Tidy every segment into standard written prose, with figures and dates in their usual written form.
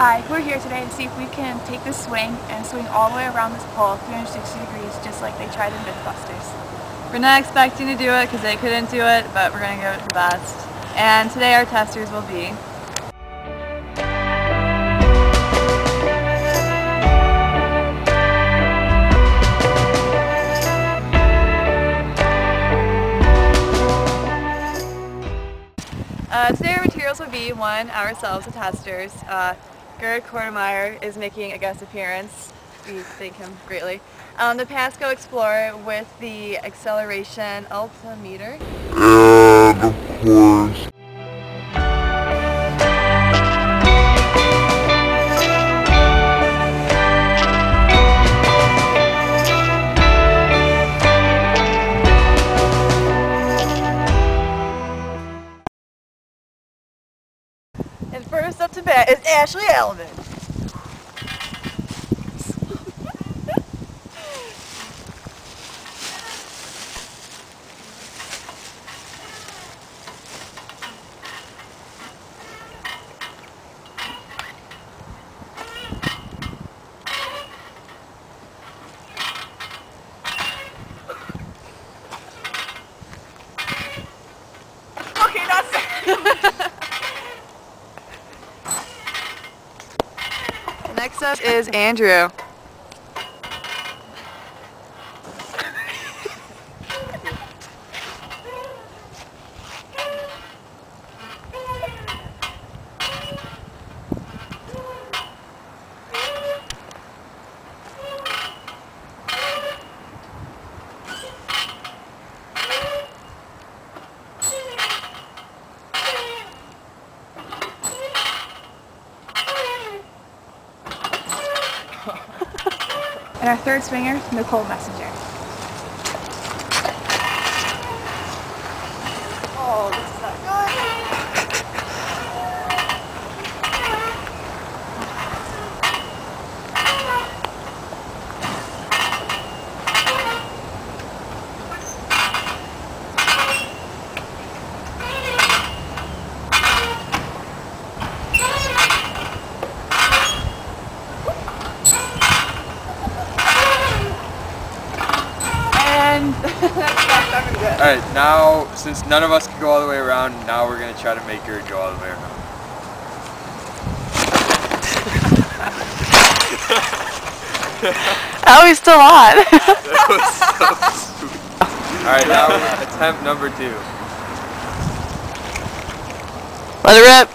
Hi, we're here today to see if we can take this swing and swing all the way around this pole 360 degrees just like they tried in Mythbusters. We're not expecting to do it because they couldn't do it, but we're going to give it the best. And today our testers will be today our materials will be ourselves, the testers. Gerard Kortemeyer is making a guest appearance. We thank him greatly. The Pasco Explorer with the acceleration altimeter. And of course, And first up to bat is Ashley Alvin. Okay, that's it. Next up is Andrew. And our third swinger, Nicole Messenger. Oh, this is not good. Alright, now, since none of us can go all the way around, now we're going to try to make her go all the way around. Oh, he's still on. That was so sweet. Alright, now attempt number 2. Let it rip.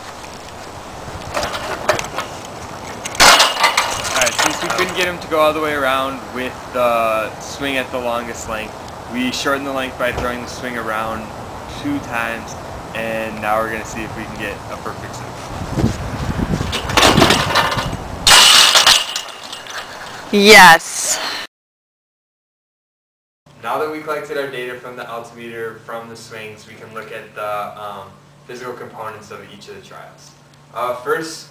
Alright, since we couldn't get him to go all the way around with the swing at the longest length, we shortened the length by throwing the swing around 2 times, and now we're going to see if we can get a perfect swing. Yes. Now that we collected our data from the altimeter, from the swings, we can look at the physical components of each of the trials. First,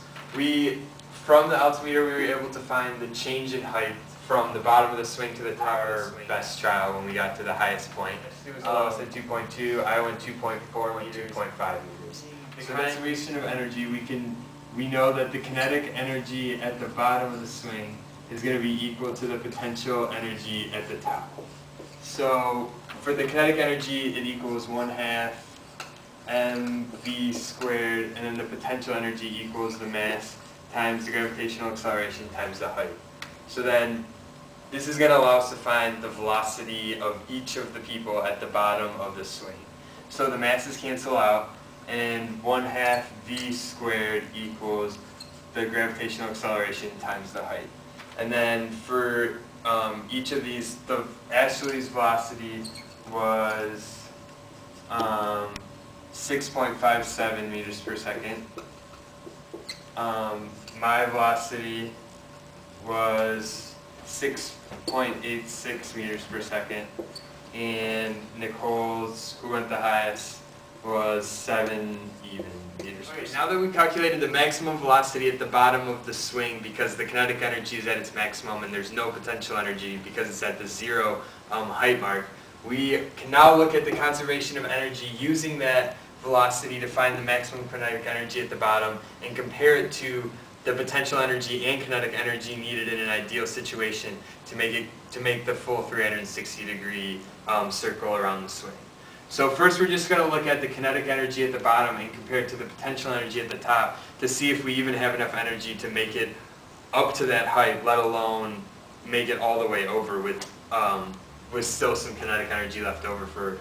from the altimeter, we were able to find the change in height from the bottom of the swing to the top of the best trial when we got to the highest point. It was the lowest at 2.2, I went 2.4, went 2.5 meters. So the conservation of energy, we know that the kinetic energy at the bottom of the swing is going to be equal to the potential energy at the top. So for the kinetic energy, it equals 1/2 mv squared, and then the potential energy equals the mass times the gravitational acceleration times the height. So then this is going to allow us to find the velocity of each of the people at the bottom of the swing. So the masses cancel out, and 1/2 v squared equals the gravitational acceleration times the height. And then for each of these, Ashley's velocity was 6.57 meters per second. My velocity was 6.86 meters per second, and Nicole's, who went the highest, was 7 even meters per second. Now that we calculated the maximum velocity at the bottom of the swing, because the kinetic energy is at its maximum and there's no potential energy because it's at the 0 height mark, we can now look at the conservation of energy using that velocity to find the maximum kinetic energy at the bottom and compare it to the potential energy and kinetic energy needed in an ideal situation to make the full 360-degree circle around the swing. So first we're just going to look at the kinetic energy at the bottom and compare it to the potential energy at the top to see if we even have enough energy to make it up to that height, let alone make it all the way over with still some kinetic energy left over for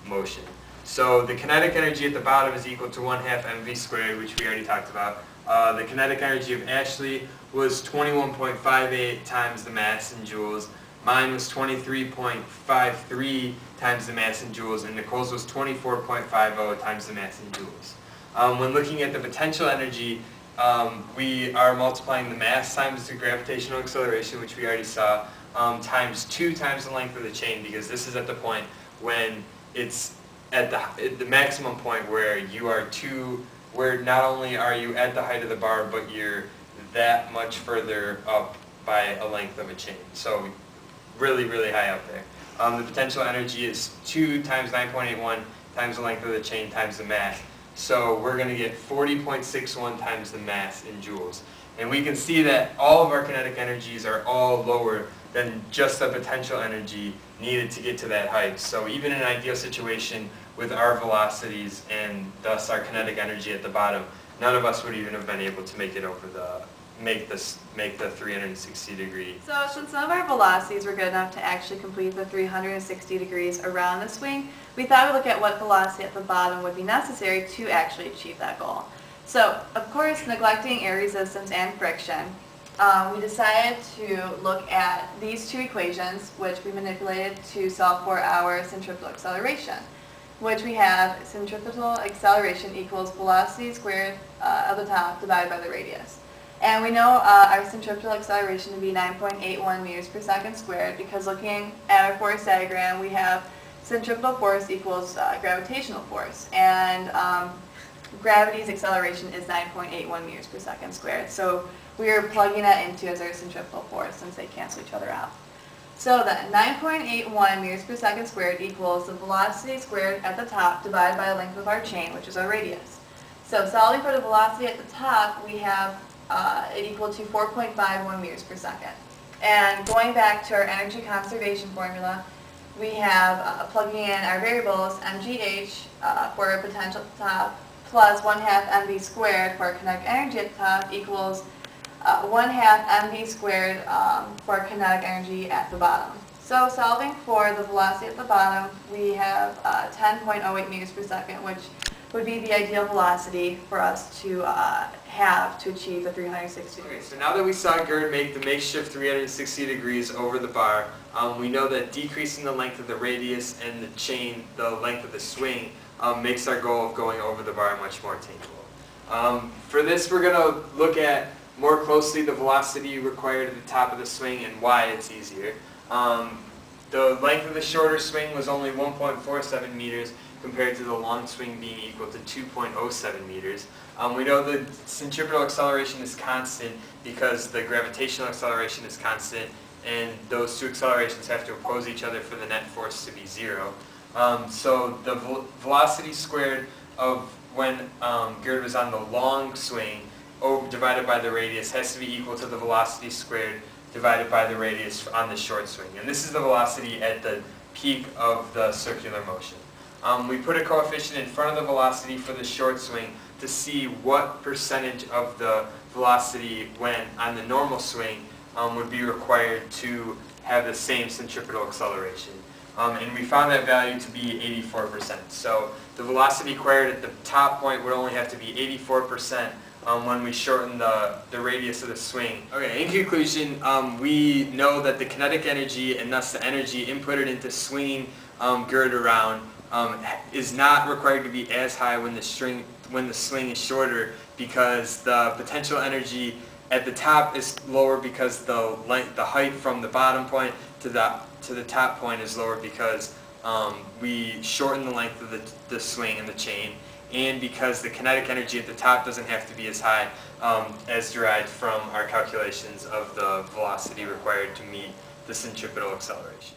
motion. So the kinetic energy at the bottom is equal to 1/2 mv squared, which we already talked about. The kinetic energy of Ashley was 21.58 times the mass in joules. Mine was 23.53 times the mass in joules, and Nicole's was 24.50 times the mass in joules. When looking at the potential energy, we are multiplying the mass times the gravitational acceleration, which we already saw, times 2 times the length of the chain, because this is at the point when it's at the maximum point where you are where not only are you at the height of the bar, but you're that much further up by a length of a chain. So really, really high up there. The potential energy is 2 times 9.81 times the length of the chain times the mass. So we're going to get 40.61 times the mass in joules. And we can see that all of our kinetic energies are all lower than just the potential energy needed to get to that height. So even in an ideal situation with our velocities and thus our kinetic energy at the bottom, none of us would even have been able to make it over make the 360-degree. So since some of our velocities were good enough to actually complete the 360 degrees around the swing, we thought we'd look at what velocity at the bottom would be necessary to actually achieve that goal. So, of course, neglecting air resistance and friction, we decided to look at these two equations, which we manipulated to solve for our centripetal acceleration, which we have centripetal acceleration equals velocity squared of the top divided by the radius. And we know our centripetal acceleration to be 9.81 meters per second squared, because looking at our force diagram, we have centripetal force equals gravitational force, and gravity's acceleration is 9.81 meters per second squared. So we are plugging that into as our centripetal force since they cancel each other out. So then 9.81 meters per second squared equals the velocity squared at the top divided by the length of our chain, which is our radius. So solving for the velocity at the top, we have it equal to 4.51 meters per second. And going back to our energy conservation formula, we have plugging in our variables mgh for our potential at the top plus 1/2 mv squared for our kinetic energy at the top equals 1/2 mv squared for our kinetic energy at the bottom. So solving for the velocity at the bottom, we have 10.08 meters per second, which would be the ideal velocity for us to have to achieve the 360 degrees. So now that we saw Gerd make the makeshift 360 degrees over the bar, we know that decreasing the length of the radius and the chain, the length of the swing, makes our goal of going over the bar much more attainable. For this, we're going to look at more closely the velocity required at the top of the swing and why it's easier. The length of the shorter swing was only 1.47 meters compared to the long swing being equal to 2.07 meters. We know the centripetal acceleration is constant because the gravitational acceleration is constant, and those two accelerations have to oppose each other for the net force to be 0. So the velocity squared of when Gerd was on the long swing divided by the radius has to be equal to the velocity squared divided by the radius on the short swing. And this is the velocity at the peak of the circular motion. We put a coefficient in front of the velocity for the short swing to see what percentage of the velocity when on the normal swing would be required to have the same centripetal acceleration. And we found that value to be 84%. So the velocity required at the top point would only have to be 84% when we shorten the radius of the swing. Okay, in conclusion, we know that the kinetic energy and thus the energy inputted into swinging Gerd around is not required to be as high when the swing is shorter, because the potential energy at the top is lower because the height from the bottom point to the top point is lower because we shorten the length of the swing and the chain, and because the kinetic energy at the top doesn't have to be as high as derived from our calculations of the velocity required to meet the centripetal acceleration.